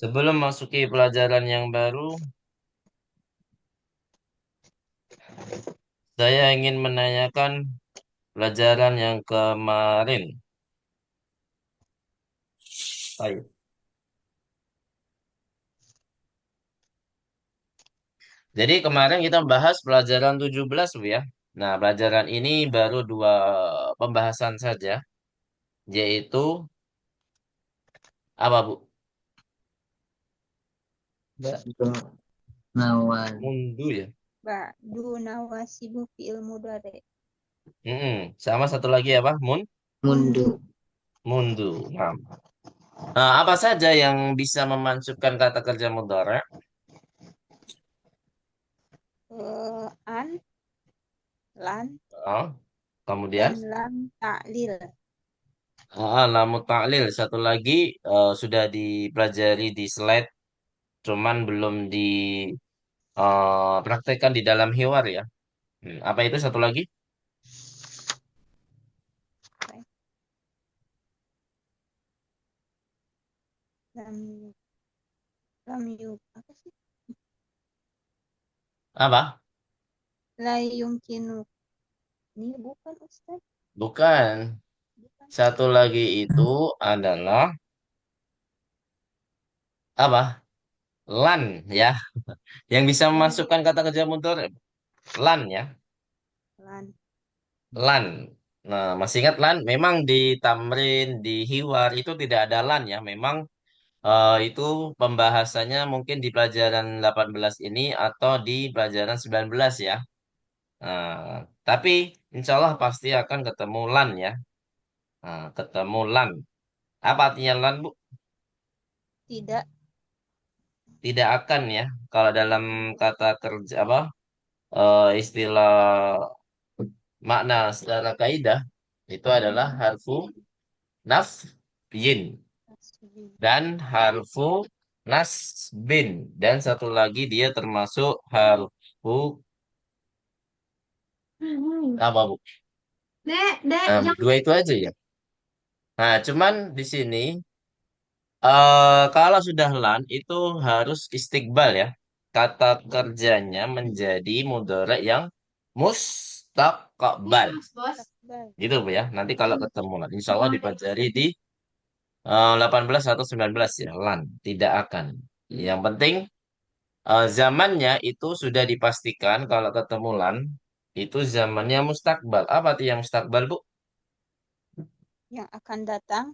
Sebelum masuki pelajaran yang baru, saya ingin menanyakan pelajaran yang kemarin. Baik. Jadi kemarin kita bahas pelajaran 17, Bu ya. Nah, pelajaran ini baru dua pembahasan saja, yaitu apa, Bu? Ba'du nawal Mundu ya. Ba'du nawasibu fi'il mudhari. Sama satu lagi apa? mundu Mundu. Nah, apa saja yang bisa memansubkan kata kerja mudhari'? An, lan, Oh, dan kemudian lam ta'lil. lamu ta'lil. Satu lagi sudah dipelajari di slide, cuman belum dipraktekkan di dalam hiwar ya. Apa itu satu lagi? Lam, lam yuk, apa sih? Apa? La yumkinu. Ini bukan Ustaz. Bukan. Bukan. Satu lagi itu adalah apa? Lan ya. Yang bisa Oh, memasukkan kata kerja mudhari'. Lan ya. lan. Lan. Nah, masih ingat lan? Memang di tamrin, di hiwar itu tidak ada lan ya. Memang itu pembahasannya mungkin di pelajaran 18 ini atau di pelajaran 19 ya. Nah, tapi insya Allah pasti akan ketemu lan ya. Nah, ketemu lan. Apa artinya lan, Bu? Tidak. Tidak akan ya. Kalau dalam kata kerja apa istilah makna secara kaidah itu adalah harfu nafyin dan harfu nasbin dan satu lagi dia termasuk harfu apa Bu? Dua itu aja ya. Nah, cuman di sini kalau sudah lan itu harus istiqbal ya. Kata kerjanya menjadi mudhari' yang mustaqbal. Takbal. Gitu Bu ya. Nanti kalau ketemu lan, insya Allah dipelajari di 18 atau 19 ya, lan, tidak akan. Yang penting zamannya itu sudah dipastikan kalau ketemu lan itu zamannya mustakbal. Apa arti yang mustakbal, Bu? Yang akan datang.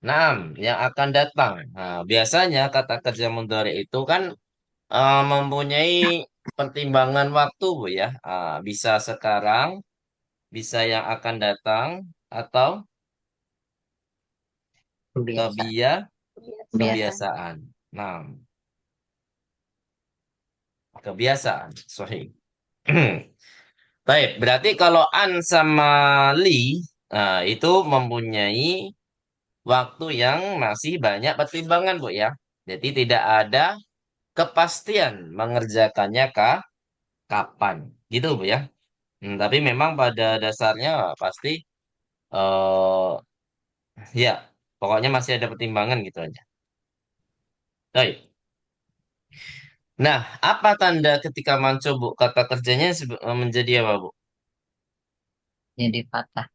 Naam, yang akan datang. Nah, biasanya kata kerja mudhari itu kan mempunyai pertimbangan waktu, Bu ya. Bisa sekarang, bisa yang akan datang, atau biasa biasa Kebiasaan. kebiasaan. Nah, kebiasaan. Sahih. Baik, berarti kalau an sama li itu mempunyai waktu yang masih banyak pertimbangan, Bu ya. Jadi tidak ada kepastian mengerjakannya kapan. Gitu, Bu ya. Tapi memang pada dasarnya pasti eh ya, pokoknya masih ada pertimbangan gitu aja. Baik. Nah, apa tanda ketika mencoba kata kerjanya menjadi apa, Bu? jadi patah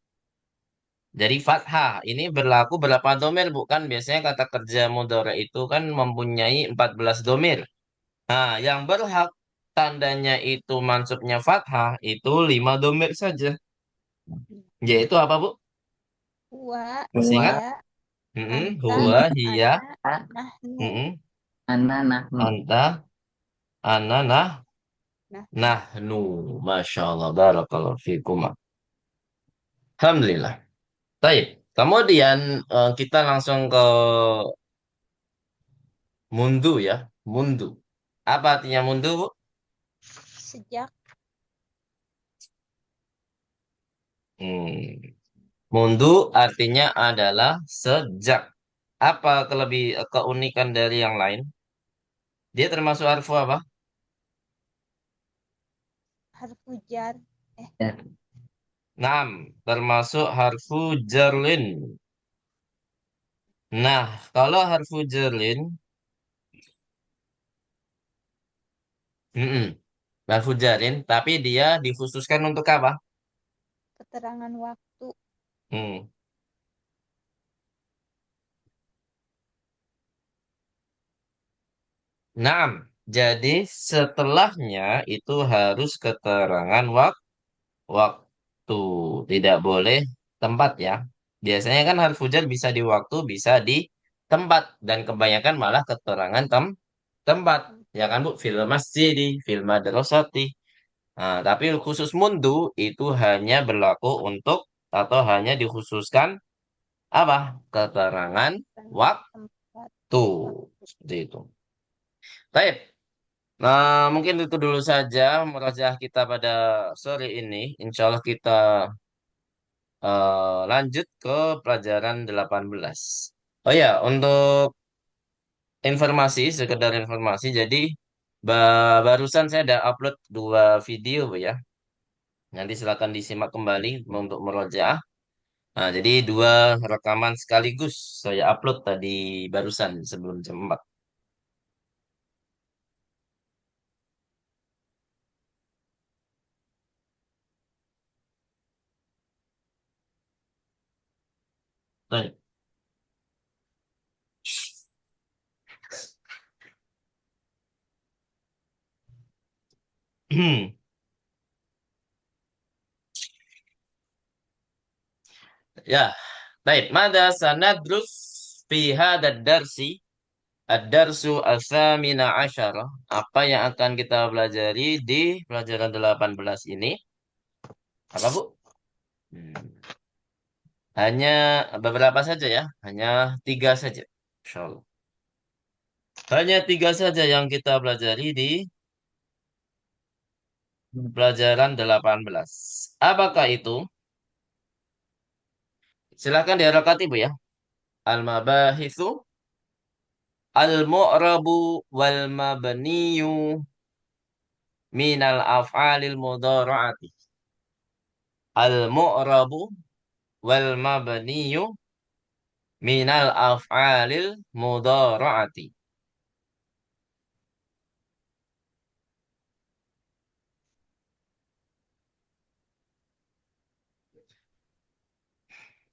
Dari fathah. Ini berlaku berapa domir, Bu? Kan biasanya kata kerja mudhari itu kan mempunyai 14 domir. Nah, yang berhak tandanya itu mansubnya fathah itu 5 domir saja. Yaitu apa, Bu? Wa, Masih ingat? dua hiya, anta, Huwa, hiya, ana, nahnu. anak nahnu anta, ana, Nahnu. nahnu. Masya Allah, barakallahu fikum. Alhamdulillah. Baik. Kemudian kita langsung ke mundu ya. Mundu. Apa artinya mundu, Bu? Sejak. Hmm. Mundu artinya adalah sejak. Apa keunikan dari yang lain? Dia termasuk harfu apa? Harfu jar. dan Naam, termasuk harfu jarlin. Nah, kalau harfu jarlin Mm-mm. Harfu jarin, tapi dia dikhususkan untuk apa? Keterangan waktu. Hmm. 6. Jadi setelahnya itu harus keterangan waktu. Tidak boleh tempat ya. Biasanya kan harfu jar bisa di waktu, bisa di tempat. Dan kebanyakan malah keterangan tempat. Ya kan Bu? Fil masjidi, fil madrasati. Nah, tapi khusus mundu itu hanya berlaku untuk atau hanya dikhususkan apa? Keterangan Keterangan waktu. tempat. Waktu. Seperti itu. Baik. Nah, mungkin itu dulu saja merajaah kita pada sore ini. Insya Allah kita lanjut ke pelajaran 18. Oh ya, untuk informasi, sekedar informasi. Jadi, barusan saya ada upload 2 video, Bu, ya. Nanti silakan disimak kembali untuk merojaah. Nah, jadi 2 rekaman sekaligus saya upload tadi barusan sebelum jam 4. Baik. Ya, baik. Mada sanadrus fi hadad darsi ad-darsu al-thamina asyara. Apa yang akan kita pelajari di pelajaran 18 ini? Apa, Bu? Hmm. Hanya beberapa saja ya. Hanya 3 saja. Insya Allah. Hanya 3 saja yang kita pelajari di pelajaran 18. Apakah itu? Silakan diharokati, Bu, ya. Al-mabahithu al-mu'rabu wal mabniyu minal af'alil mudhara'ati. Al-mu'rabu wal mabniyu minal af'alil mudhara'ati.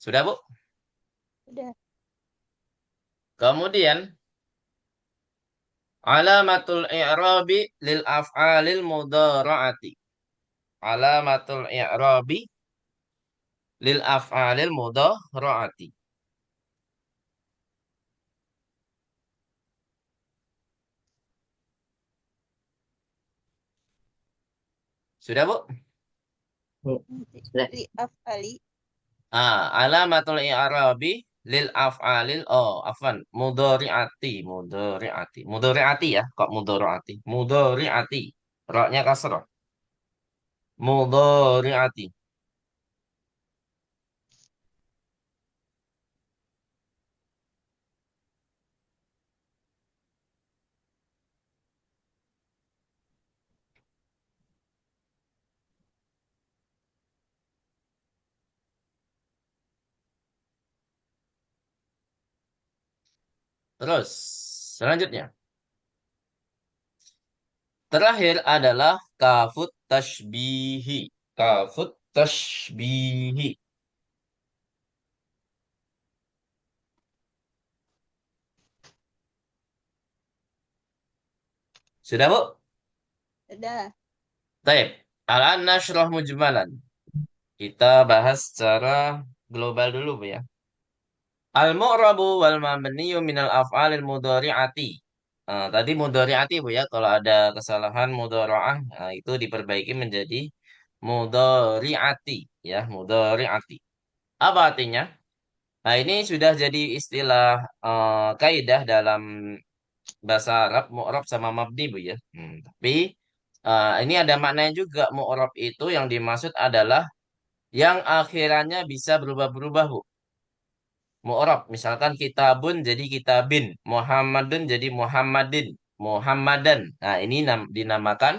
Sudah, Bu? Udah. Kemudian alamatul i'rabi lil af'alil mudhara'ati. Alamatul i'rabi lil af'alil mudhara'ati. Sudah, Bu? Bu, Nanti sudah. li afali. Alamatul i'rabi lil af'alil afwan mudhari'ati ya, kok mudhari'ati mudhari'ati ra-nya kasrah mudhari'ati. Terus selanjutnya terakhir adalah kafut tashbihi. Kafut tashbihi. Sudah, Bu? Udah. Baik. Al-an nashrah mujmalan. Kita bahas secara global dulu, Bu, ya. Al-mu'rabu wal mabniyu minal af'alil mudhari'ati. Tadi mudhari'ati, Bu, ya. Kalau ada kesalahan mudhari'ah, itu diperbaiki menjadi mudhari'ati, ya, mudhari'ati. Apa artinya? Nah, ini sudah jadi istilah kaidah dalam bahasa Arab, mu'rab sama mabni, Bu, ya. Tapi ini ada maknanya juga. Mu'rab itu yang dimaksud adalah yang akhirannya bisa berubah-berubah, Bu. Mu'rab, misalkan kitabun jadi kitabin, Muhammadun jadi Muhammadin, Muhammadan. Nah, ini dinamakan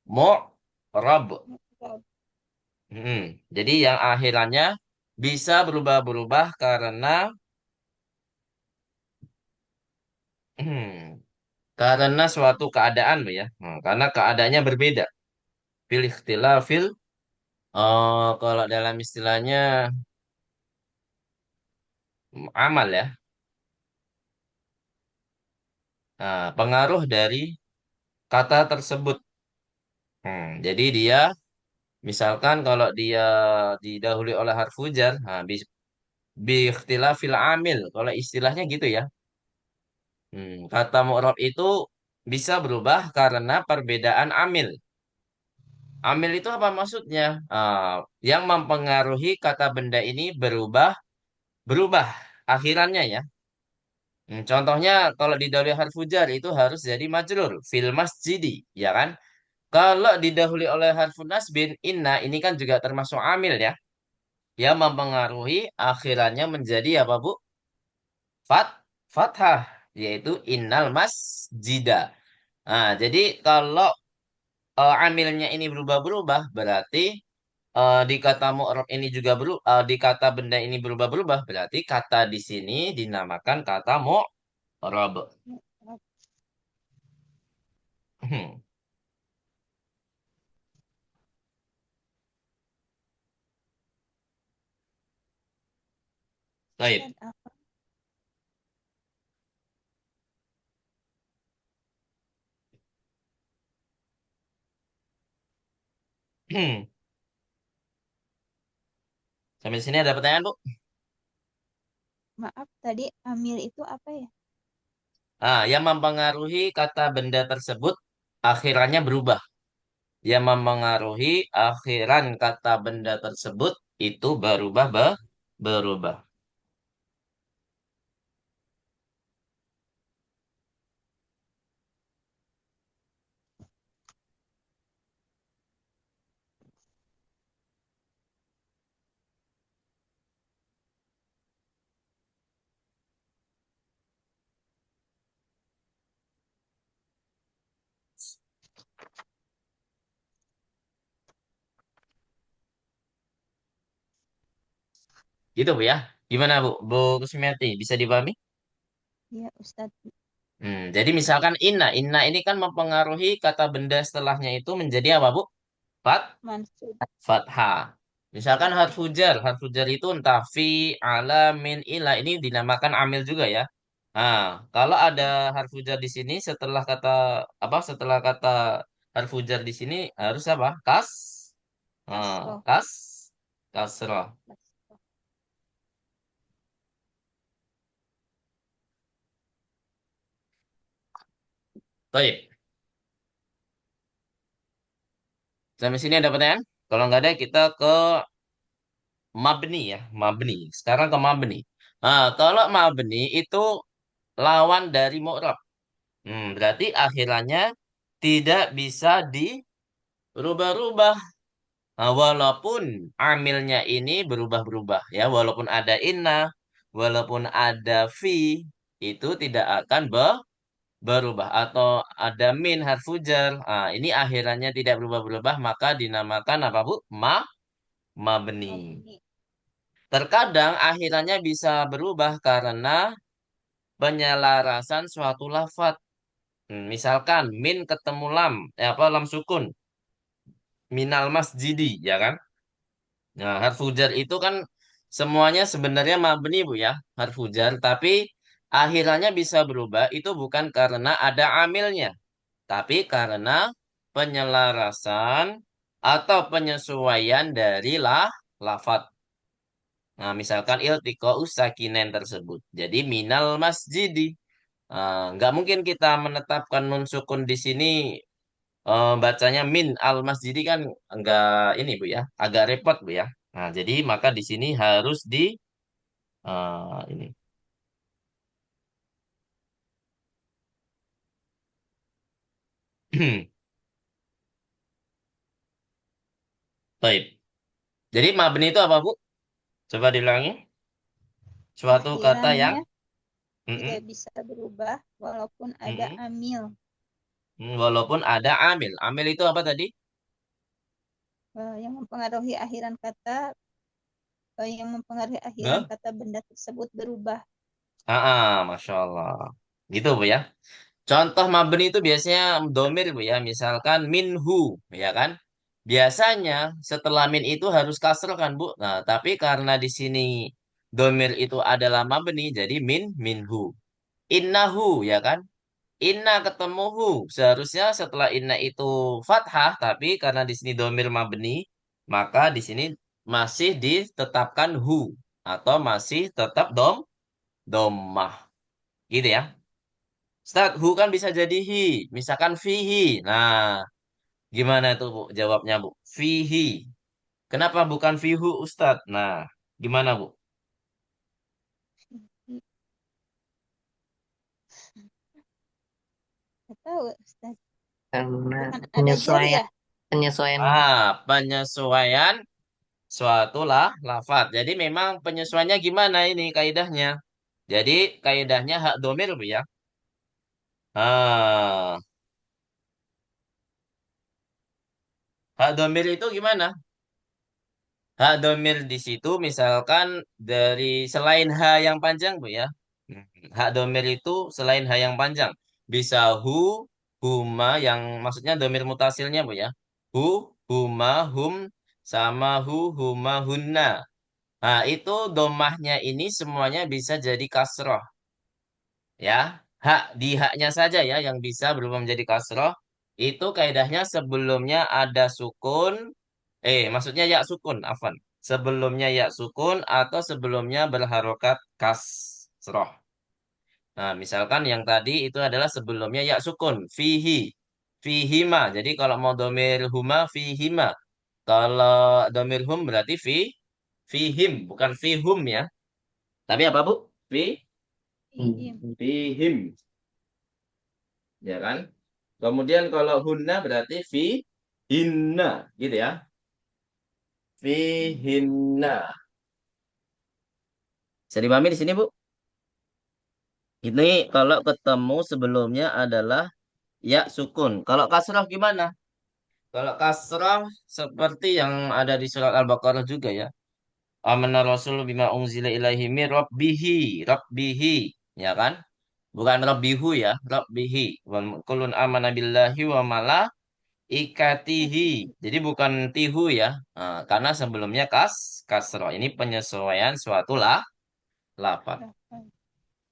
mu'rab. Jadi yang akhirannya bisa berubah-berubah karena karena suatu keadaan, Bu ya. Karena keadaannya berbeda. Pilih ikhtilafil, kalau dalam istilahnya amal ya. Pengaruh dari kata tersebut. Jadi dia, misalkan kalau dia didahului oleh harfu jar, bi ikhtilafil amil. Kalau istilahnya gitu ya. Kata mu'rab itu bisa berubah karena perbedaan amil. Amil itu apa maksudnya? Yang mempengaruhi kata benda ini berubah, berubah akhirannya ya. Contohnya kalau didahului harfu jar itu harus jadi majrur fil masjidi, ya kan? Kalau didahului oleh harfu nasbin, inna ini kan juga termasuk amil ya. Yang mempengaruhi akhirannya menjadi apa Bu? Fat, fathah, yaitu innal masjida. Jadi kalau amilnya ini berubah-berubah, berarti di kata mu'rab ini juga di kata benda ini berubah-berubah, berarti kata di sini dinamakan kata mu'rab. Hmm, Baik. Ustaz, apa? Hmm, Sampai sini ada pertanyaan, Bu? Maaf, tadi amil itu apa ya? Yang mempengaruhi kata benda tersebut akhirannya berubah. Yang mempengaruhi akhiran kata benda tersebut itu berubah. Gitu, Bu ya. Gimana, Bu? Bu Kusmiati, bisa dipahami? Ya, Ustadz. Jadi misalkan inna ini kan mempengaruhi kata benda setelahnya itu menjadi apa, Bu? Fat, Mansub. fathah. Misalkan harfu jar itu entah fi, ala, min, ila ini dinamakan amil juga ya. Nah, kalau ada harfu jar di sini setelah kata apa? Setelah kata harfu jar di sini harus apa? Kasroh. Kas, kasrah. Kasroh. Baik. Sampai sini ada pertanyaan? Kalau nggak ada, kita ke mabni ya, mabni. Sekarang ke mabni. Kalau mabni itu lawan dari mu'rab. Berarti akhirannya tidak bisa dirubah-rubah. Walaupun amilnya ini berubah-berubah ya, walaupun ada inna, walaupun ada fi, itu tidak akan berubah atau ada min harfu jar. Ini akhirannya tidak berubah-berubah maka dinamakan apa Bu? Mabni. Mabni. Terkadang akhirannya bisa berubah karena penyelarasan suatu lafat. Misalkan min ketemu lam, lam sukun, minal masjidi, ya kan? Nah, harfu jar itu kan semuanya sebenarnya mabni Bu ya, harfu jar, tapi akhirannya bisa berubah itu bukan karena ada amilnya, tapi karena penyelarasan atau penyesuaian dari lafat. Nah, misalkan iltiqa'u sakinen tersebut. Jadi minal masjidi. Nggak mungkin kita menetapkan nun sukun di sini bacanya min al masjidi kan nggak ini Bu ya, agak repot Bu ya. Nah, jadi maka di sini harus di ini. Baik. Jadi mabni itu apa Bu? Coba diulangi. Suatu kata yang Akhirannya mm-mm, tidak bisa berubah walaupun ada mm-mm, amil. walaupun ada amil. Amil itu apa tadi? Yang mempengaruhi akhiran kata Nah, benda tersebut berubah. Masya Allah. Gitu Bu ya. Contoh mabni itu biasanya domir Bu ya. Misalkan minhu ya kan. Biasanya setelah min itu harus kasroh kan Bu. Nah, tapi karena di sini domir itu adalah mabni jadi minhu. Innahu ya kan. Inna ketemu hu. Seharusnya setelah inna itu fathah, tapi karena di sini domir mabni, maka di sini masih ditetapkan hu atau masih tetap domah. Gitu ya. Ustaz, hu kan bisa jadi hi, misalkan fihi. Nah, gimana tuh Bu jawabnya Bu? Fihi. Kenapa bukan fihu Ustaz? Nah, gimana Bu? Nggak tahu, Ustaz. Karena Bukan ada jari penyesuaian ya? penyesuaian Penyesuaian suatu lafat. Jadi memang penyesuaiannya gimana ini kaidahnya? Jadi kaidahnya hak domir Bu ya. Ah, hak domir itu gimana? Hak domir di situ misalkan dari selain ha yang panjang Bu ya. Hmm, hak domir itu selain ha yang panjang. Bisa hu, huma yang maksudnya domir mutasilnya Bu ya. Hu, huma, hum, sama hu, huma, hunna. Nah itu domahnya ini semuanya bisa jadi kasroh. Ya, hak di haknya saja ya yang bisa berubah menjadi kasroh. Itu kaidahnya sebelumnya ada sukun, maksudnya ya sukun, afan. Sebelumnya ya sukun atau sebelumnya berharokat kasroh. Nah, misalkan yang tadi itu adalah sebelumnya ya sukun, fihi, fihima. Jadi kalau mau domir huma, fihima. Kalau domir hum berarti fihim, bukan fihum ya. Tapi apa Bu? Fihim. Fihim. Ya kan? Kemudian kalau hunna berarti hinna, gitu ya. Fi hinna. Bisa dipahami di sini, Bu? Ini kalau ketemu sebelumnya adalah ya sukun. Kalau kasrah gimana? Kalau kasrah seperti yang ada di surat Al-Baqarah juga ya. Amanah Rasul bima unzila ilaihi mir rabbihi, ya kan? Bukan rabbihu ya, rabbihi. Wa kullun amana billahi wa ikatihi. Hati. Jadi bukan tihu ya. Nah, karena sebelumnya kasroh. Ini penyesuaian suatu lafaz. Lafaz.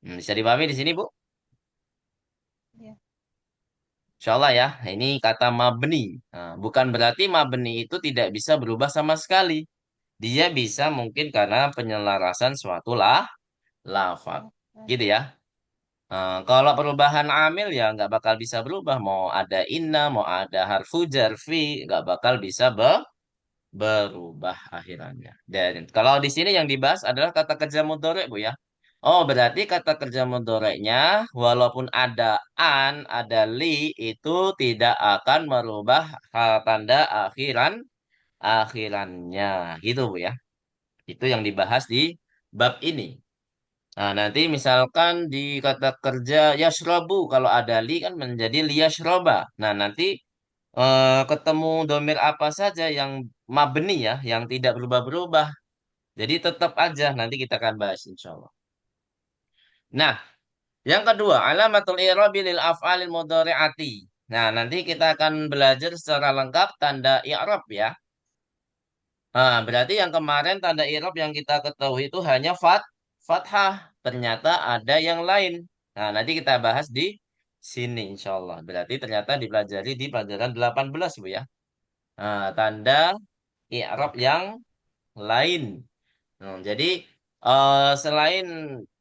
Bisa dipahami di sini, Bu? Ya. Insya Allah ya. Ini kata mabni. Nah, bukan berarti mabni itu tidak bisa berubah sama sekali. Dia bisa mungkin karena penyelarasan suatu lafaz. Lafaz. Gitu ya. Nah, kalau perubahan amil ya nggak bakal bisa berubah. Mau ada inna, mau ada harfu jarfi, nggak bakal bisa berubah akhirannya. Dan kalau di sini yang dibahas adalah kata kerja mudhari' Bu ya. Oh, berarti kata kerja mudhari'nya walaupun ada ada li itu tidak akan merubah tanda akhirannya. Gitu Bu ya. Itu yang dibahas di bab ini. Nah, nanti misalkan di kata kerja yashrabu kalau ada li kan menjadi liyashroba. Nah, nanti ketemu domir apa saja yang mabni ya, yang tidak berubah-berubah. Jadi tetap aja nanti kita akan bahas insya Allah. Nah, yang kedua, alamatul i'rabi lil af'alil mudhari'ati. Nah, nanti kita akan belajar secara lengkap tanda i'rab ya. Nah, berarti yang kemarin tanda i'rab yang kita ketahui itu hanya fathah. Ternyata ada yang lain. Nah, nanti kita bahas di sini insya Allah. Berarti ternyata dipelajari di pelajaran 18 Bu ya. Nah, tanda i'rab yang lain. Jadi selain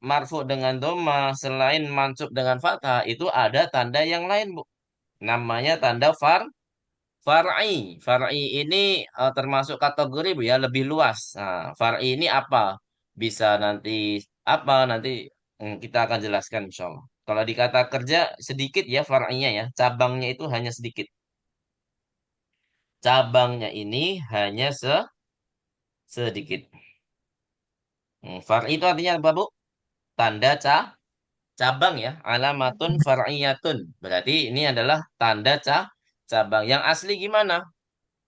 marfu dengan doma, selain mansub dengan fathah, itu ada tanda yang lain, Bu. Namanya tanda far'i. Far'i ini termasuk kategori, Bu ya, lebih luas. Nah, far'i ini apa? Bisa nanti apa? Nanti kita akan jelaskan insya Allah. Kalau di kata kerja sedikit ya far'inya ya, cabangnya itu hanya sedikit. Cabangnya ini hanya sedikit. Far'i itu artinya apa, Bu? Tanda cabang ya, alamatun far'iyatun. Berarti ini adalah tanda cabang. Yang asli gimana?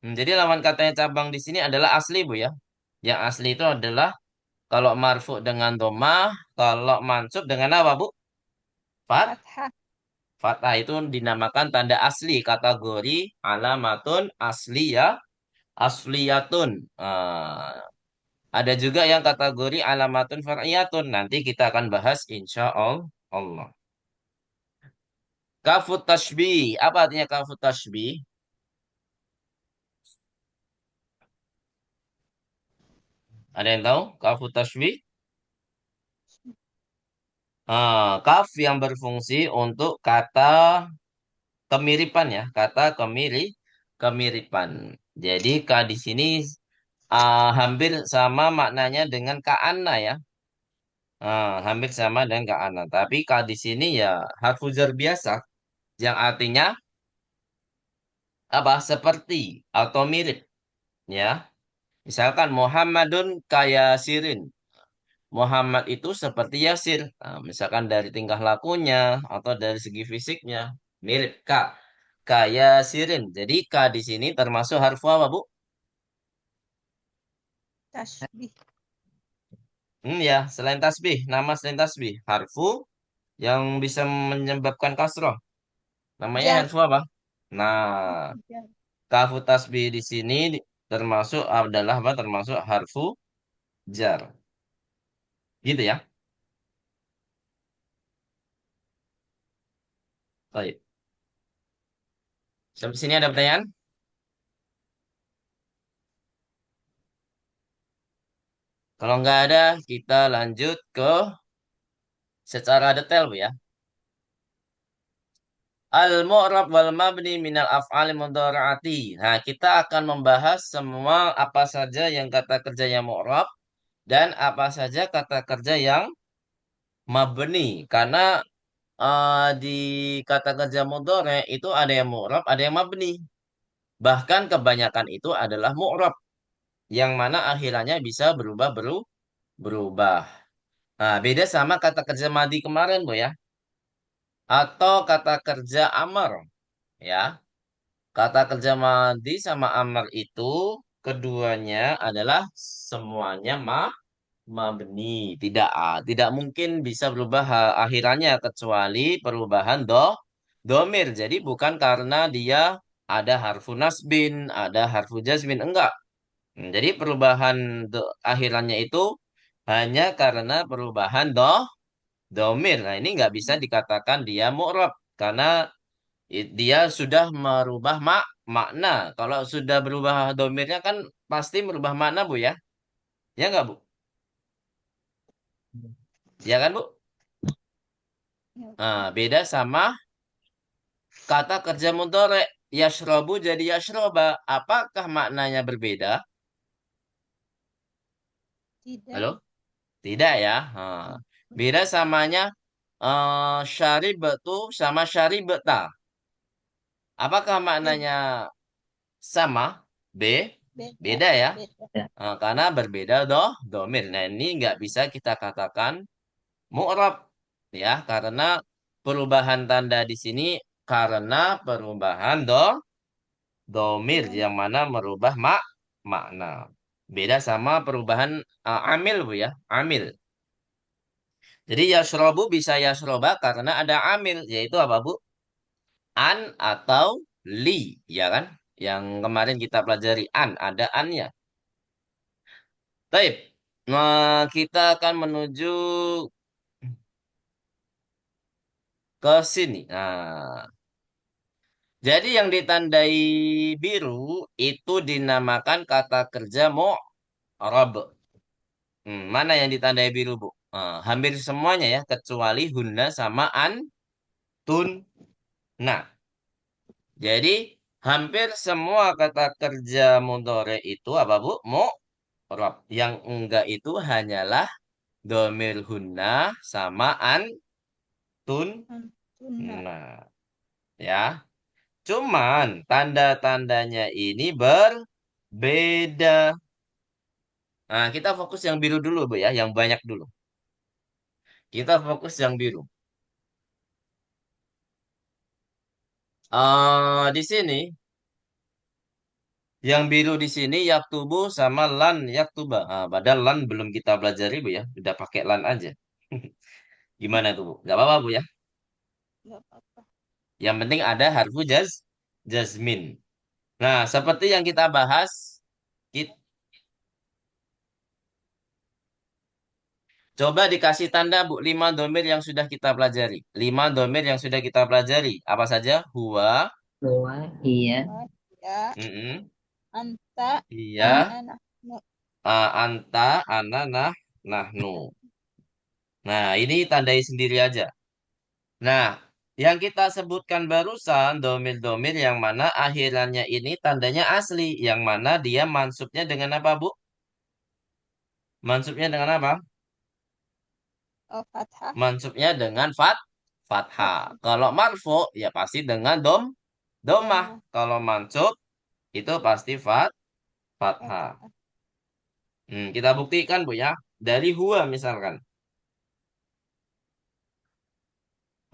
Jadi lawan katanya cabang di sini adalah asli Bu ya. Yang asli itu adalah kalau marfu dengan domah, kalau mansub dengan apa Bu? Fat, Fathah. Fathah itu dinamakan tanda asli kategori alamatun asliyah asliyatun. Ada juga yang kategori alamatun far'iyatun. Nanti kita akan bahas insya Allah. Kafut tashbih. Apa artinya kafut tashbih? Ada yang tahu? Kafut tashbih? Kaf yang berfungsi untuk kata kemiripan ya. Kata kemiripan. Jadi ka di sini hampir sama maknanya dengan ka'anna ya. Hampir sama dengan ka'anna. Tapi ka di sini ya harfu jar biasa yang artinya apa? Seperti atau mirip ya. Misalkan Muhammadun kaya sirin. Muhammad itu seperti Yasir. Misalkan dari tingkah lakunya atau dari segi fisiknya mirip Kak. Kaya sirin. Jadi Kak di sini termasuk harfu apa, Bu? Tasbih. Ya, selain tasbih, nama selain tasbih, harfu yang bisa menyebabkan kasroh. Namanya Jar. harfu apa? Nah, Jar. kafu tasbih di sini termasuk adalah apa? Termasuk harfu jar. Gitu ya. Baik. Sampai sini ada pertanyaan? Kalau nggak ada, kita lanjut ke secara detail, Bu ya. Al-mu'rab wal mabni minal af'ali mudhari'ati. Nah, kita akan membahas semua apa saja yang kata kerja yang mu'rab dan apa saja kata kerja yang mabni. Karena di kata kerja mudhari itu ada yang mu'rab, ada yang mabni. Bahkan kebanyakan itu adalah mu'rab yang mana akhirannya bisa berubah. Nah, beda sama kata kerja madi kemarin, Bu ya. Atau kata kerja amar, ya. Kata kerja madi sama amar itu keduanya adalah semuanya mabni. Tidak mungkin bisa berubah akhirannya kecuali perubahan domir. Jadi bukan karena dia ada harfu nasbin, ada harfu jazmin, enggak. Jadi perubahan akhirannya itu hanya karena perubahan domir. Nah, ini nggak bisa dikatakan dia mu'rab karena dia sudah merubah makna. Kalau sudah berubah domirnya kan pasti merubah makna, Bu ya. Ya nggak, Bu? Ya kan, Bu? Ya, Nah, betul. beda sama kata kerja mudhari. Yashrobu jadi yashroba. Apakah maknanya berbeda? Tidak. Halo? Tidak ya. Beda samanya syaribatu sama syaribata. Apakah Beda. maknanya sama? B? Beda. Beda ya. Beda. Ya. Karena berbeda domir. Nah, ini nggak bisa kita katakan mu'rab ya karena perubahan tanda di sini karena perubahan domir Dom. yang mana merubah makna. Beda sama perubahan amil, Bu ya. Amil. Jadi yasrobu bisa yasroba karena ada amil yaitu apa, Bu? An atau li, ya kan? Yang kemarin kita pelajari ada annya. Baik. Nah, kita akan menuju ke sini. Nah, jadi yang ditandai biru itu dinamakan kata kerja mu'rab. Mana yang ditandai biru, Bu? Hampir semuanya ya, kecuali hunna sama tun. Nah, jadi hampir semua kata kerja mudhari itu apa, Bu? Mu'rab. Yang enggak itu hanyalah domir hunna sama tun. Tuna. Nah, ya. Cuman tanda-tandanya ini berbeda. Nah, kita fokus yang biru dulu, Bu ya, yang banyak dulu. Kita fokus yang biru. Di sini, yang biru di sini yaktubu sama lan yaktuba. Padahal lan belum kita pelajari, Bu ya. Udah pakai lan aja. Gimana tuh, Bu? Gak apa-apa, Bu ya. Gak apa-apa. Yang penting ada harfu jazmin. Nah, seperti yang kita bahas, kita, coba dikasih tanda Bu, 5 domir yang sudah kita pelajari. 5 domir yang sudah kita pelajari. Apa saja? Huwa, Dua, iya. Wah, ya. mm-mm, Anta, iya, Ah, ana, nahnu. anta, ana, nahnu. Nah, ini tandai sendiri aja. Nah, yang kita sebutkan barusan, domir-domir yang mana akhirannya ini tandanya asli. Yang mana dia mansubnya dengan apa, Bu? Mansubnya dengan apa? Oh, fathah. Mansubnya dengan fathah. Fathah. Kalau marfu ya pasti dengan domah. Doma. Kalau mansub itu pasti fathah. Fathah. Kita buktikan Bu ya. Dari huwa misalkan.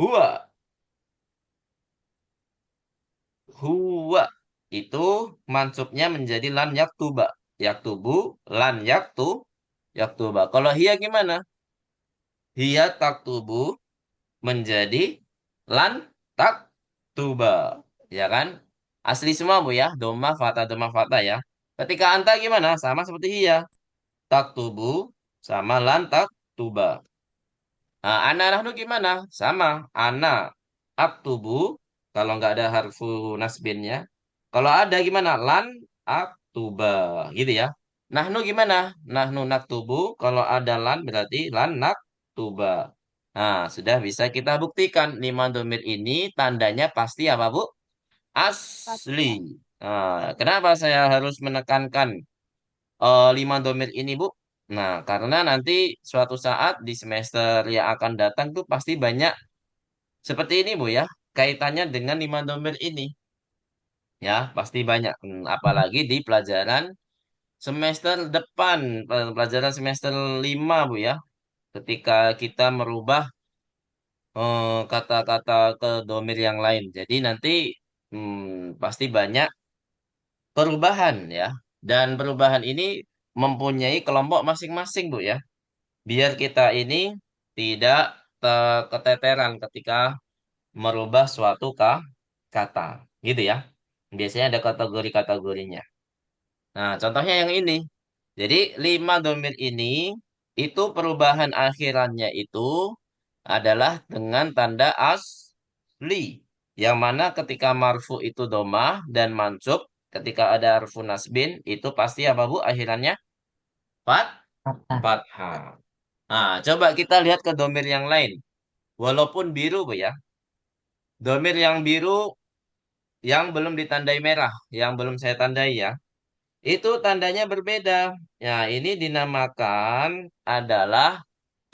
Huwa, huwa itu mansubnya menjadi lan yaktuba. Yaktubu, lan yaktuba. Kalau hiya gimana? Hiya taktubu menjadi lan taktuba. Ya kan? Asli semua Bu ya. Doma fata ya. Ketika anta gimana? Sama seperti hiya. Taktubu sama lan taktuba. Nah, ana nahnu gimana? Sama. Ana aktubu kalau nggak ada harfu nasbinnya. Kalau ada gimana? Lan aktuba. Gitu ya. Nahnu gimana? Nahnu naktubu. Kalau ada lan berarti lan naktuba. Nah, sudah bisa kita buktikan 5 domir ini tandanya pasti apa, Bu? Asli. Fathah. Nah, kenapa saya harus menekankan 5 domir ini, Bu? Nah, karena nanti suatu saat di semester yang akan datang tuh pasti banyak seperti ini, Bu ya. Kaitannya dengan 5 domir ini. Ya, pasti banyak. Apalagi di pelajaran semester depan, pelajaran semester 5 Bu ya. Ketika kita merubah kata-kata ke domir yang lain. Jadi nanti pasti banyak perubahan ya. Dan perubahan ini mempunyai kelompok masing-masing, Bu ya. Biar kita ini tidak keteteran ketika merubah suatu kata. Gitu ya. Biasanya ada kategori-kategorinya. Nah, contohnya yang ini. Jadi 5 domir ini itu perubahan akhirannya itu adalah dengan tanda asli. Yang mana ketika marfu itu domah dan mansub, ketika ada harfu nasbin itu pasti apa Bu akhirannya? Fat, patah. fathah. Nah, coba kita lihat ke domir yang lain. Walaupun biru Bu ya. Domir yang biru yang belum ditandai merah, yang belum saya tandai ya. Itu tandanya berbeda. Ya, ini dinamakan adalah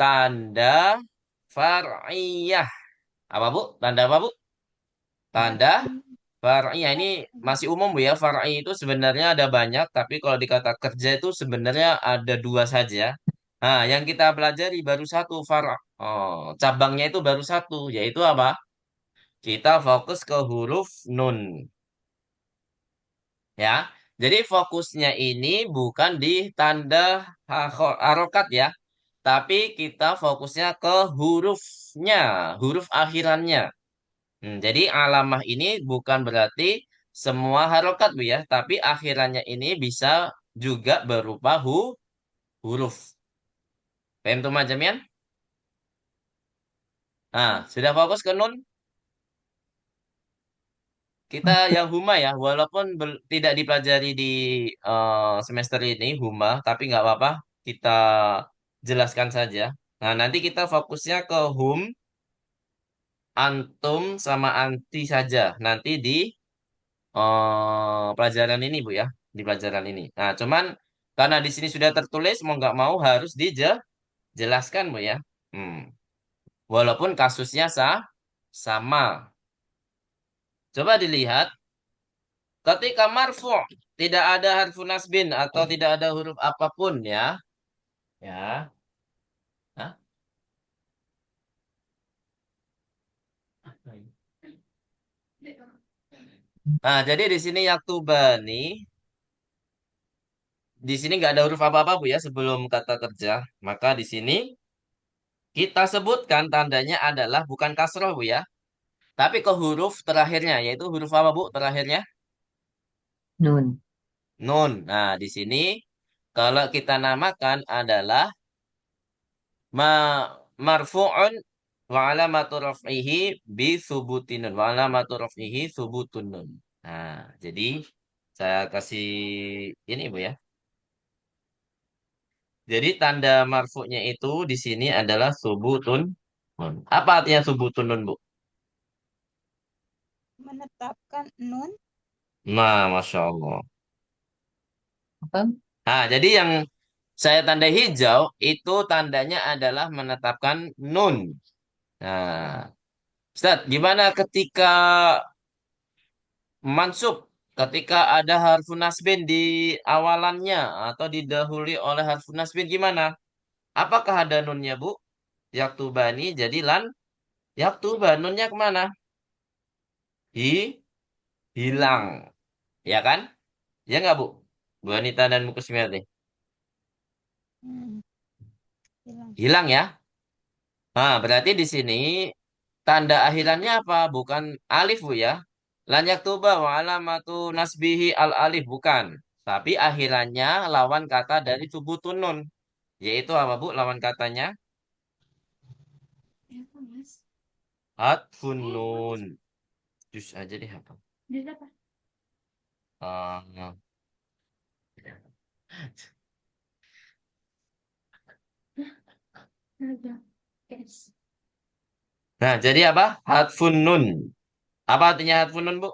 tanda far'iyah. Apa Bu? Tanda apa Bu? Tanda far'iyah. Ini masih umum Bu ya. Far'i itu sebenarnya ada banyak, tapi kalau di kata kerja itu sebenarnya ada 2 saja. Nah, yang kita pelajari baru satu cabangnya itu baru satu, yaitu apa? Kita fokus ke huruf nun. Ya. Jadi fokusnya ini bukan di tanda harokat ya, tapi kita fokusnya ke hurufnya, huruf akhirannya. Jadi alamah ini bukan berarti semua harokat Bu ya, tapi akhirannya ini bisa juga berupa huruf. Paham tuh macamnya? Nah, sudah fokus ke nun? Kita yang huma ya, walaupun tidak dipelajari di semester ini huma, tapi nggak apa-apa, kita jelaskan saja. Nah, nanti kita fokusnya ke hum, antum, sama anti saja. Nanti di pelajaran ini Bu ya, di pelajaran ini. Nah, cuman karena di sini sudah tertulis, mau nggak mau harus dijelaskan Bu ya. Hmm. Walaupun kasusnya sama. Coba dilihat. Ketika marfu tidak ada harfu nasbin atau tidak ada huruf apapun ya. Ya. Hah? Nah, jadi di sini yaktubani, di sini nggak ada huruf apa-apa Bu ya sebelum kata kerja. Maka di sini kita sebutkan tandanya adalah bukan kasroh Bu ya, Tapi ke huruf terakhirnya, yaitu huruf apa, Bu, terakhirnya? Nun. Nun. Nah, di sini kalau kita namakan adalah ma marfu'un wa alamatu raf'ihi bi subutinun. Wa alamatu raf'ihi subutun nun. Nah, jadi saya kasih ini, Bu ya. Jadi tanda marfu'nya itu di sini adalah subutun nun. Apa artinya subutun nun, Bu? Menetapkan nun. Nah, Masya Allah. Apa? Nah, jadi yang saya tandai hijau itu tandanya adalah menetapkan nun. Nah, Ustaz, gimana ketika mansub? Ketika ada harfun nasbin di awalannya atau didahului oleh harfun nasbin gimana? Apakah ada nunnya, Bu? Yaktubani jadi lan yaktuba nunnya kemana? Hi hilang, Hilang. ya kan? Ya nggak, Bu? Bu Anita dan Bu Kusmiati. Hmm, hilang. Hilang ya? Nah, berarti di sini tanda akhirannya apa? Bukan alif, Bu ya. Lan yaktuba wa alamatu nasbihi al alif bukan. Tapi akhirannya lawan kata dari subutun nun. Yaitu apa, Bu? Lawan katanya hatfun nun. Jus aja deh apa? Ah, nah, jadi apa? Hatfun nun. Apa artinya hatfun nun, Bu?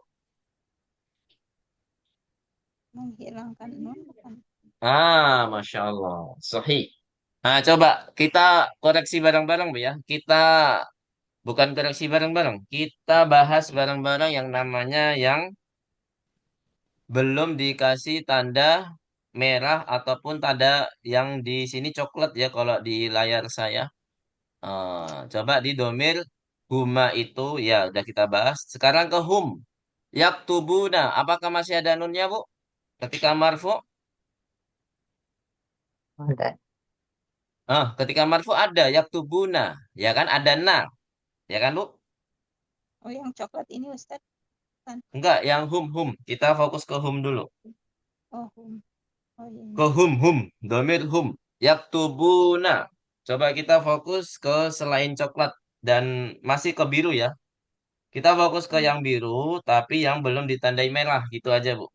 Menghilangkan nun bukan? Masya Allah. Sahih. Nah, coba kita koreksi bareng-bareng, Bu ya. Kita bukan koreksi bareng-bareng. Kita bahas bareng-bareng yang namanya yang belum dikasih tanda merah ataupun tanda yang di sini coklat ya kalau di layar saya. Coba di domir huma itu ya udah kita bahas. Sekarang ke hum. Yaktubuna. Apakah masih ada nunnya, Bu? Ketika marfu? Ada. Ketika marfu ada yaktubuna. Ya kan ada na. Ya kan, Bu? Oh, yang coklat ini Ustadz kan? Enggak, yang hum. Kita fokus ke hum dulu. Oh, hum. Oh, iya, Ke iya. hum. Domir hum. Yaktubuna. Coba kita fokus ke selain coklat dan masih ke biru ya. Kita fokus ke Hmm. yang biru, tapi yang belum ditandai merah. Gitu aja, Bu.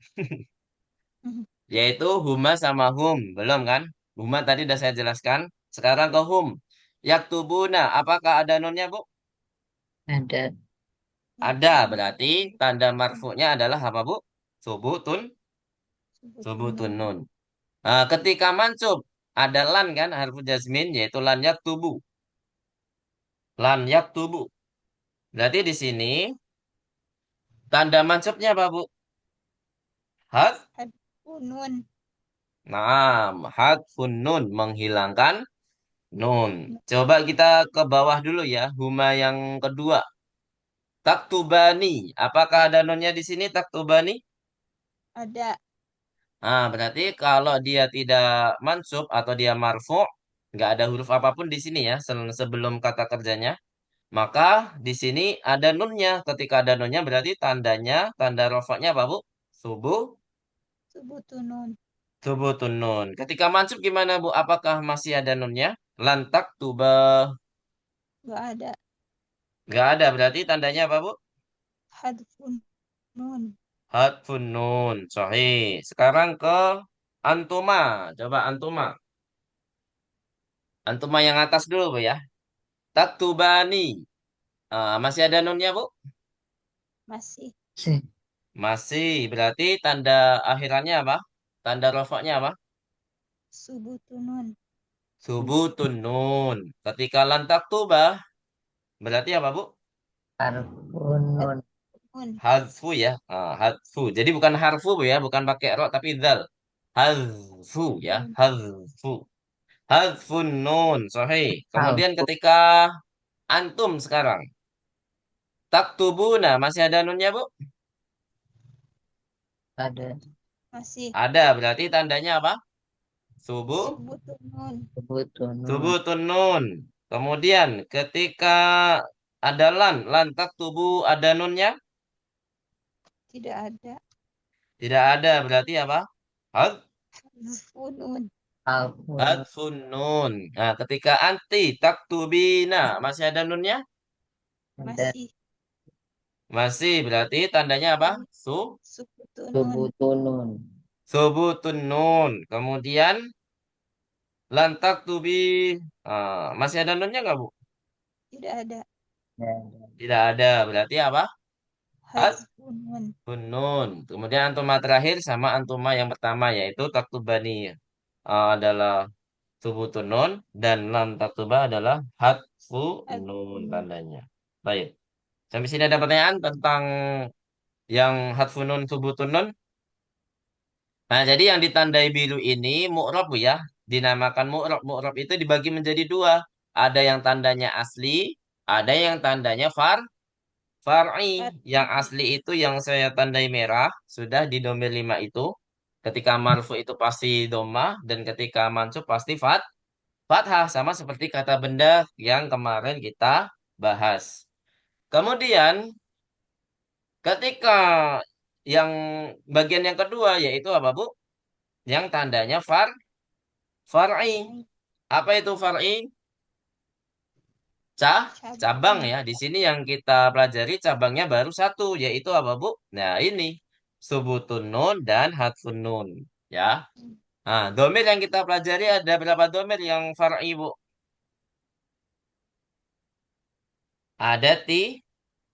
Hmm. Yaitu huma sama hum. Belum kan? Huma tadi udah saya jelaskan. Sekarang ke hum. Yaktubuna. Apakah ada nunnya, Bu? Ada. Ada. Yaktubun. Berarti tanda marfu'nya adalah apa, Bu? Subutun. Subutun Subutun nun. nun. Ketika mansub. Ada lan kan? Harfu jazmin. Yaitu lan yaktubu. Lan yaktubu. Berarti di sini tanda mansubnya apa, Bu? Had. Hadfun nun. Naam. Hadfun nun. Menghilangkan nun. Coba kita ke bawah dulu ya. Huma yang kedua. Taktubani. Apakah ada nunnya di sini taktubani? Ada. Berarti kalau dia tidak mansub atau dia marfu, nggak ada huruf apapun di sini ya sebelum kata kerjanya. Maka di sini ada nunnya. Ketika ada nunnya berarti tandanya, tanda rofaknya apa, Bu? Subuh, Subutun nun. subutun nun. Ketika mansub gimana, Bu? Apakah masih ada nunnya? Lantak tuba. Gak ada. Nggak ada. Berarti tandanya apa, Bu? Hadfun nun. Hatfun nun. Sahih. Sekarang ke antuma. Coba antuma. Antuma yang atas dulu, Bu ya. Taktubani. Masih ada nunnya, Bu? Masih. Sih. Masih. Berarti tanda akhirannya apa? Tanda rofaknya apa? Subutun nun. Subutun nun. Ketika lan taktubah. Berarti apa, Bu? Harfun nun. Hadfun. Hadfu ya. Hadfu. Jadi bukan harfu, Bu ya. Bukan pakai ro, tapi dal. Hadfu ya. Nun. Hadfu. Hadfun nun. Sahih. Kemudian Harfun. ketika antum sekarang. Taktubuna. Masih ada nunnya, Bu? Ada. Masih. Ada. Berarti tandanya apa? Subuh. Subutun nun. Sebutun nun. Subutun nun. Kemudian ketika Ada lan. Lan taktubu ada nunnya? Tidak ada. Tidak ada. Berarti apa? Had, Hadfun nun. Alfun. hadfun nun. Nah, ketika anti taktubina masih ada nunnya? Ada Masih. Masih. Berarti tandanya apa? Sukutun nun. subutunun. Subutun nun. Kemudian lan taktubi. Masih ada nunnya nggak, Bu? Tidak ada. Ya, Tidak ada. Berarti apa? Hadfun nun. Hunun. Kemudian antuma terakhir sama antuma yang pertama yaitu taktubani adalah subutun nun dan lam taktuba adalah hatfu nun Hadfun nun. tandanya. Baik. Sampai sini ada pertanyaan tentang yang hatfu nun subutun nun. Nah, jadi yang ditandai biru ini mu'rab Bu ya. Dinamakan mu'rab. Mu'rab itu dibagi menjadi dua. Ada yang tandanya asli, ada yang tandanya far'i. Yang Far'i. asli itu yang saya tandai merah, sudah di domir 5 itu. Ketika marfu itu pasti doma, dan ketika mansub pasti fathah. Sama seperti kata benda yang kemarin kita bahas. Kemudian, ketika yang bagian yang kedua, yaitu apa Bu? Yang tandanya far'i. Far'i. Apa itu far'i? Cah, cabang Cabang. ya. Di sini yang kita pelajari cabangnya baru satu, yaitu apa, Bu? Nah, ini subutun nun dan hatfun nun, ya. Nah, domir yang kita pelajari ada berapa domir yang far'i, Bu? Ada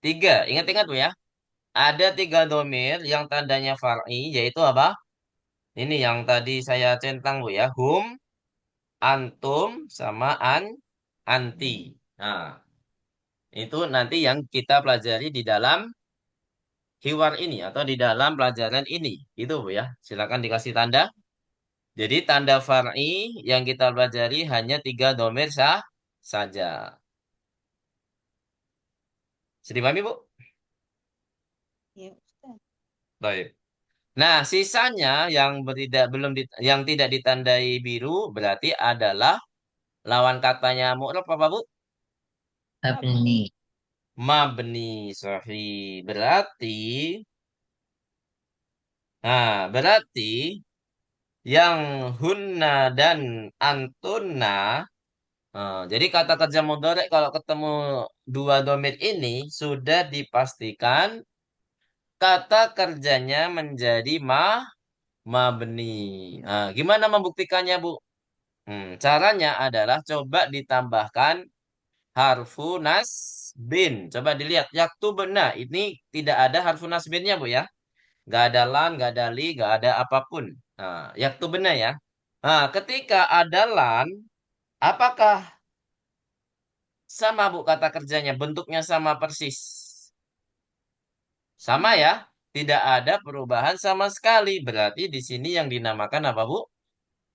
tiga. Ingat-ingat, Bu ya. Ada tiga domir yang tandanya far'i, yaitu apa? Ini yang tadi saya centang, Bu ya. Hum, antum, sama anti. Nah, itu nanti yang kita pelajari di dalam hiwar ini atau di dalam pelajaran ini. Itu Bu ya. Silakan dikasih tanda. Jadi tanda far'i yang kita pelajari hanya tiga domir saja. Sudah dipahami Bu? Ya, Ustaz. Baik. Nah, sisanya yang yang tidak ditandai biru berarti adalah lawan katanya mu'rab apa Bu? Mabni. Abni. Mabni sahih. Berarti yang hunna dan antunna. Jadi kata kerja mudhari kalau ketemu dua domir ini sudah dipastikan kata kerjanya menjadi mabni. Gimana membuktikannya, Bu? Caranya adalah coba ditambahkan harfu nasbin. Coba dilihat yaktubna ini tidak ada harfu nasbinnya, Bu ya. Gak ada lan, gak ada li, gak ada apapun. Yaktubna ya. Ketika ada lan, apakah sama Bu kata kerjanya, bentuknya sama persis. Sama Sama. ya, tidak ada perubahan sama sekali. Berarti di sini yang dinamakan apa Bu?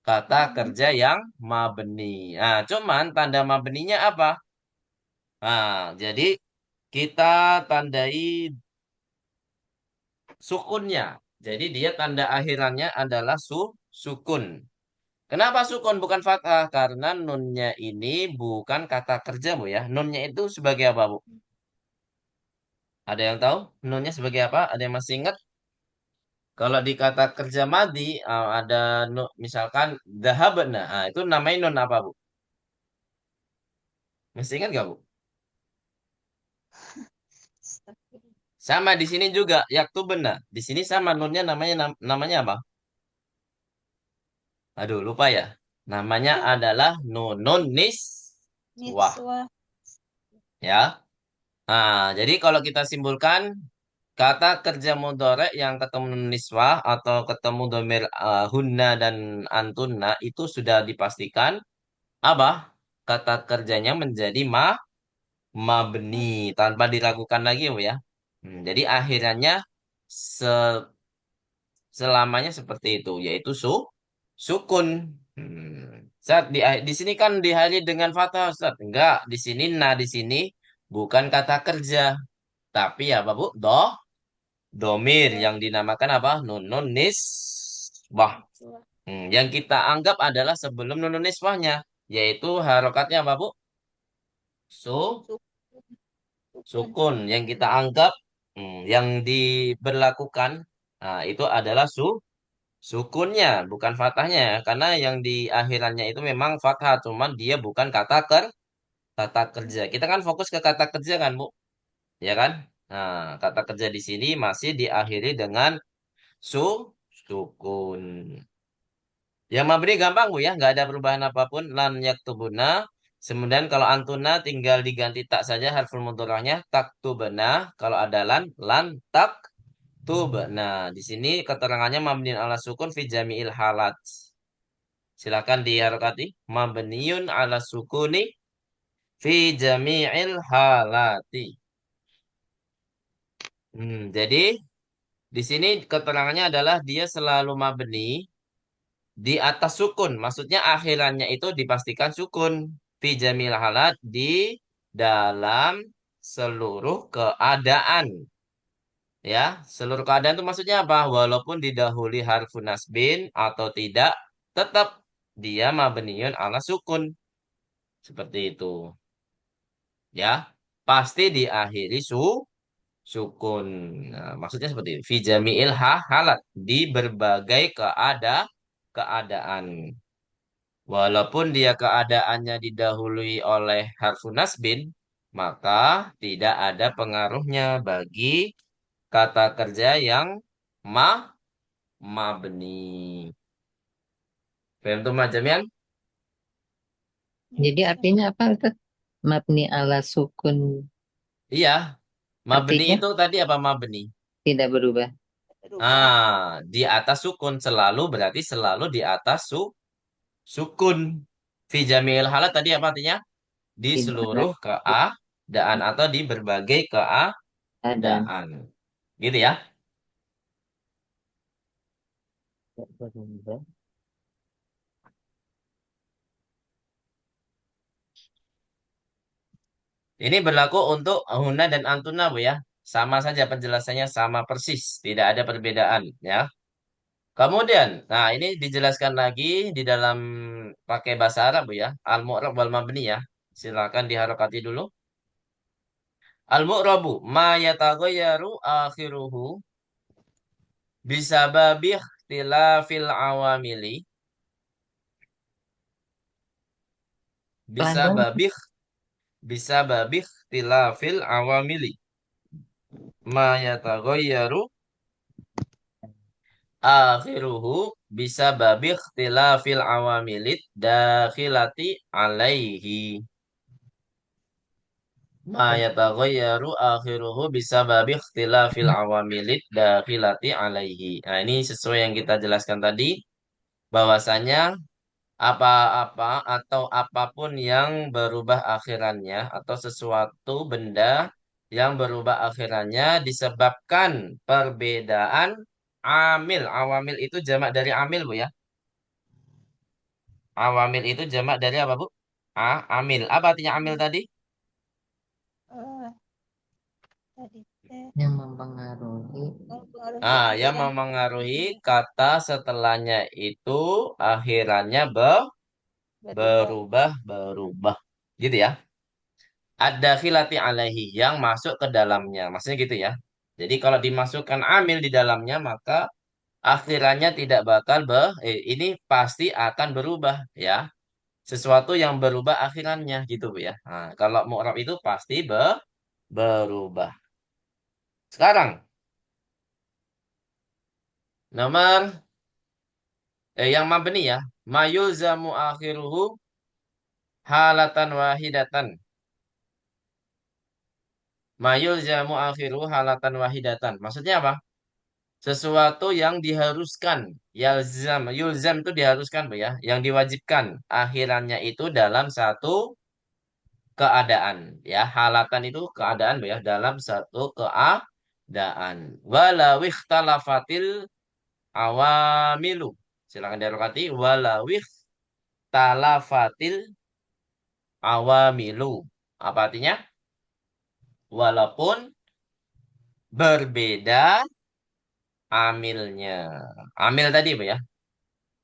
Kata Mabni. kerja yang mabni. Cuman tanda mabninya apa? Jadi kita tandai sukunnya. Jadi dia tanda akhirannya adalah sukun. Kenapa sukun bukan fathah? Karena nunnya ini bukan kata kerja Bu ya. Nunnya itu sebagai apa Bu? Ada yang tahu nunnya sebagai apa? Ada yang masih ingat? Kalau di kata kerja madi ada misalkan dhahabna. Itu namanya nun apa, Bu? Masih ingat gak, Bu? Astagfirullah. Sama di sini juga yaktubna. Di sini sama nunnya namanya apa? Aduh, lupa ya. Namanya adalah nunun niswah, Niswa. ya. Jadi kalau kita simpulkan kata kerja mudhari yang ketemu nun niswah atau ketemu domir hunna dan antunna itu sudah dipastikan apa? Kata kerjanya menjadi mabni tanpa diragukan lagi Bu ya. Jadi akhirannya se- selamanya seperti itu yaitu sukun. Ustaz, di sini kan dihari dengan fathah Ustaz. Enggak, di sini di sini bukan kata kerja, tapi apa Bu? Domir Niswa. yang dinamakan apa? Nunun nisbah. Niswa. Yang kita anggap adalah sebelum nunun nisbahnya yaitu harokatnya apa Bu? Su Sukun. Sukun. Sukun yang kita anggap yang diberlakukan, nah itu adalah sukunnya, bukan fathahnya ya. Karena yang di akhirannya itu memang fathah, cuman dia bukan kata kerja. Kita kan fokus ke kata kerja kan, Bu? Ya kan? Nah, kata kerja di sini masih diakhiri dengan su sukun. Yang mabni gampang, Bu ya, nggak ada perubahan apapun. Lan yaktubuna. Kemudian kalau antuna tinggal diganti tak saja harful mudhari'nya taktubna. Kalau ada lan tak tub. Nah, di sini keterangannya mabniun ala sukun fi jami'il halat. Silakan diharokati. Mabniun ala sukuni fi jami'il halati. Jadi di sini keterangannya adalah dia selalu mabni di atas sukun. Maksudnya akhirannya itu dipastikan sukun. Fi jamil halat di dalam seluruh keadaan. Ya, seluruh keadaan itu maksudnya apa? Walaupun didahului harfun nasbin atau tidak, tetap dia mabniun ala sukun. Seperti itu. Ya, pasti diakhiri sukun. Nah, maksudnya seperti itu. Fi jami'il halat. Di berbagai keadaan. Walaupun dia keadaannya didahului oleh harfun nasbin, maka tidak ada pengaruhnya bagi kata kerja yang ma mabni. Paham tuh macamnya? Ya, Jadi bisa. artinya apa Ustaz? Mabni ala sukun Iya, mabni artinya itu tadi apa mabni? tidak berubah. Berubah. Di atas sukun selalu berarti selalu di atas sukun. Fi jamil halat tadi apa artinya? Di Di mana seluruh keadaan atau di berbagai keadaan keadaan. Gitu ya. tidak berubah. Ini berlaku untuk huna dan antuna, Bu ya. Sama saja penjelasannya sama persis, tidak ada perbedaan ya. Kemudian, nah ini dijelaskan lagi di dalam pakai bahasa Arab, Bu ya. Al-mu'rab wal mabni ya. Silakan diharokati dulu. Al-mu'rabu ma yataghayyaru akhiruhu bisababi ikhtilafil awamili Pelan bisa dong. babih bisa babih ikhtilafil awamili ma yataghayyaru akhiruhu bisa babi ikhtilafil awamilit dakhilati alaihi ma yataghayyaru akhiruhu bisa babi ikhtilafil awamilit dakhilati alaihi. Nah, ini sesuai yang kita jelaskan tadi bahwasanya apa-apa atau apapun yang berubah akhirannya atau sesuatu benda yang berubah akhirannya disebabkan perbedaan amil. Awamil itu jamak dari amil, Bu ya. Awamil itu jamak dari apa, Bu? Amil. Apa artinya amil tadi? Eh, tadi teh Yang mempengaruhi mempengaruhi Yang akhiran. memengaruhi kata setelahnya itu akhirannya Berubah. berubah. Gitu ya. Ada khilati alaihi yang masuk ke dalamnya. Maksudnya gitu ya. Jadi kalau dimasukkan amil di dalamnya maka akhirannya tidak bakal ini pasti akan berubah ya. Sesuatu yang berubah akhirannya gitu Bu ya. Nah, kalau mu'rab itu pasti berubah. Sekarang nomor yang mabni ya. Mayulzamu akhiruhu halatan wahidatan. Mayulzamu akhiruhu halatan wahidatan. Maksudnya apa? Sesuatu yang diharuskan. Yalzam. Yulzam itu diharuskan Bu ya. Yang diwajibkan. Akhirannya itu dalam satu keadaan. Ya, halatan itu keadaan Bu ya. Dalam satu keadaan. Walawih talafatil awamilu. Silakan dirokati. Walawih talafatil awamilu. Apa artinya? Walaupun berbeda amilnya. Amil tadi Bu ya.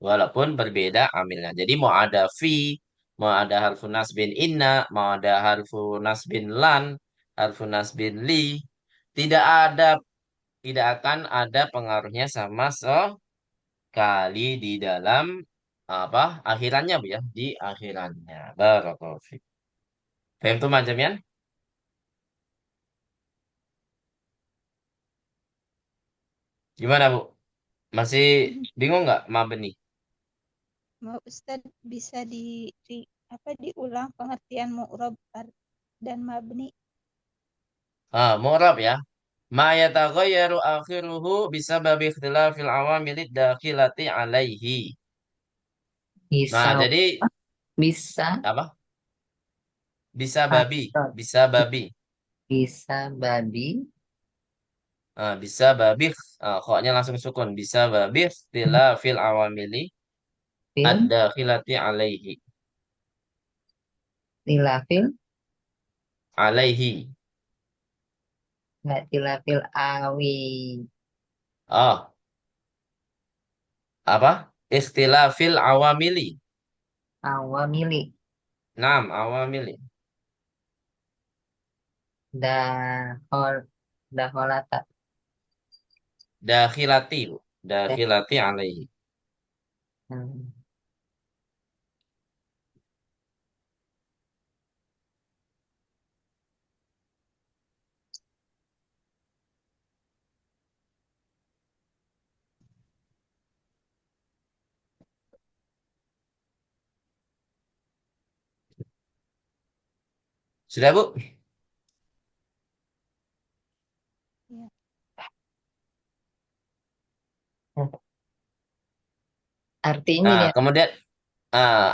Walaupun berbeda amilnya. Jadi mau ada fi, mau ada harfu nasbin inna, mau ada harfu nasbin lan, harfu nasbin li, tidak ada, tidak akan ada pengaruhnya sama sekali di dalam apa akhirannya Bu ya, di akhirannya. Barakallahu fiik. Paham tuh macam ya? Gimana Bu? Masih bingung nggak mabni? Mau Ustaz bisa apa diulang pengertian mu'rab dan mabni? Mu'rab ya. Ma yataghayyaru akhiruhu bisababi ikhtilafil awamilid dakhilati alaihi. Nah, Bisa, jadi bisa, apa? Bisa babi, atau bisa babi. bisa babi, Bisa babi, koknya langsung sukun. Bisa babi ikhtilafil awamili fil, ad-dakhilati alaihi. tilafil, Alaihi. nggak tilafil awi, Oh, apa? Ikhtilafil awamili. awamili, Naam, awamili. dahol, daholata. Dakhilati, Bu. Dakhilati alaihi. Hmm. Sudah, Bu? Ya. Artinya Nah, ya, kemudian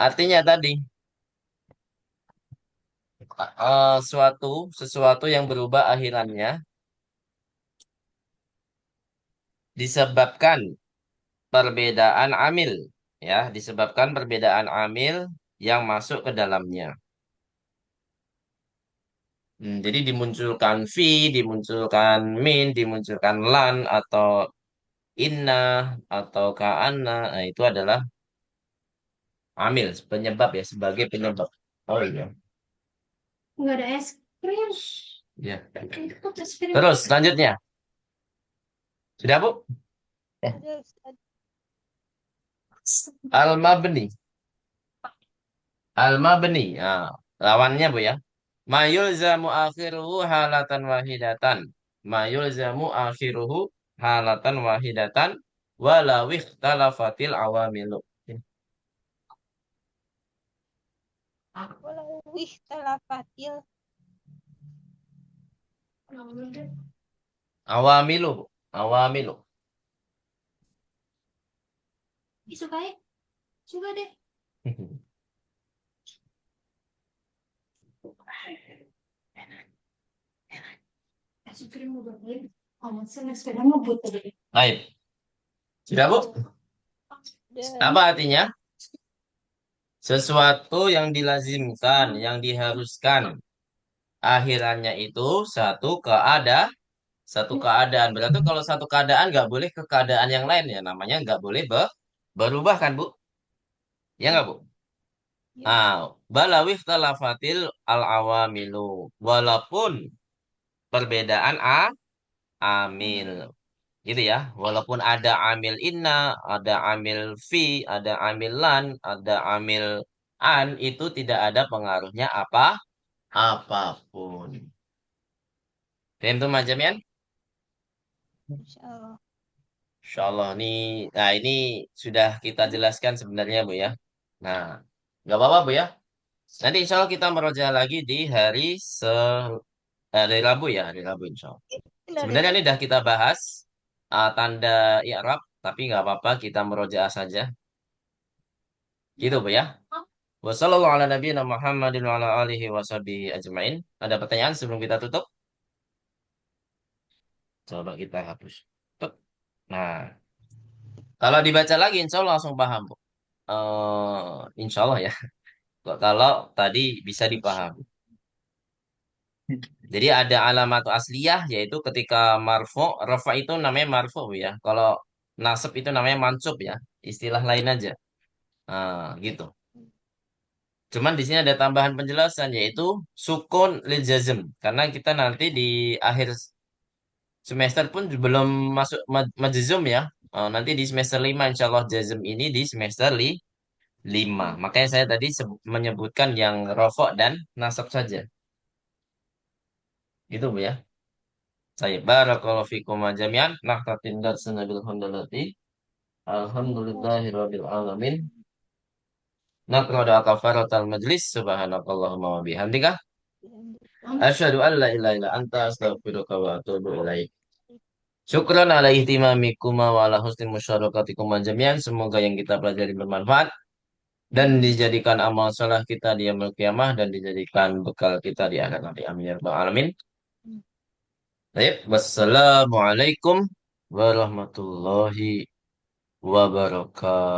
artinya tadi sesuatu yang berubah akhirannya disebabkan perbedaan amil, ya, disebabkan perbedaan amil yang masuk ke dalamnya. Jadi dimunculkan fi, dimunculkan min, dimunculkan lan atau inna atau ka'anna, nah, itu adalah amil penyebab ya, sebagai penyebab. Oh iya. nggak ada es krim. Ya. Itu es krim. Terus selanjutnya, sudah Bu? Sudah Ustaz. Al-mabni. Al-mabni. Nah, lawannya Bu ya. Ma yulzamu akhiruhu halatan wahidatan. Ma yulzamu akhiruhu halatan wahidatan walau ikhtalafatil awamilu. Walau ikhtalafatil Awamilu, Bu. Awamilu. Suka ya? Suka deh. Es krim udah beli. Oh, saya sepeda ngebut tadi. Baik. Sudah, Bu? dan Apa artinya? Sesuatu yang dilazimkan, yang diharuskan. Akhirannya itu satu keadaan. Berarti kalau satu keadaan nggak boleh ke keadaan yang lain ya. Namanya nggak boleh berubah kan, Bu? Ya nggak, Bu? ya Ah, balawih talafatil al-awamilu. Walaupun perbedaan amil. Gitu ya. Walaupun ada amil inna, ada amil fi, ada amil lan, ada amil an, itu tidak ada pengaruhnya apapun. Paham tuh macam ya? insyaallah. Insya Allah nah ini sudah kita jelaskan sebenarnya Bu ya. Nah, nggak apa-apa Bu ya. Nanti insya Allah kita meroja lagi di hari Rabu ya, hari Rabu insya Allah. Dari Sebenarnya ini Rabu. sudah kita bahas tanda i'rab, tapi nggak apa-apa kita merojaah saja. Gitu Bu ya. Wassalamualaikum ala nabiyina Muhammadin wa ala alihi wa sahbihi ajmain. Ada pertanyaan sebelum kita tutup? Coba kita hapus. Tup. Nah, kalau dibaca lagi insya Allah langsung paham Bu. Insya Allah ya. Kalau tadi bisa dipahami. Jadi ada alamat asliyah yaitu ketika marfu, rafa itu namanya marfu ya. Kalau nasab itu namanya mansub ya. Istilah lain aja. Gitu. Cuman di sini ada tambahan penjelasan yaitu sukun lil jazm karena kita nanti di akhir semester pun belum masuk majzum ya. Nanti di semester 5 insya Allah jazm ini di semester 5. Makanya saya tadi menyebutkan yang rofok dan nasab saja. Gitu Bu ya. Saya barakallahu fikum jami'an. Nahtatin darsana bil hamdalati. Alhamdulillahirabbil alamin. Naqra'u kafaratal majlis subhanakallahumma wa bihamdika asyhadu an la ilaha illa anta astaghfiruka wa atubu ilaik. Syukran ala ihtimamikum wa ala husni musyarakatikum jami'an. Semoga yang kita pelajari bermanfaat dan dijadikan amal saleh kita di yaumil qiyamah dan dijadikan bekal kita di akhirat nanti. Amin ya rabbal alamin. Baik, wassalamualaikum warahmatullahi wabarakatuh.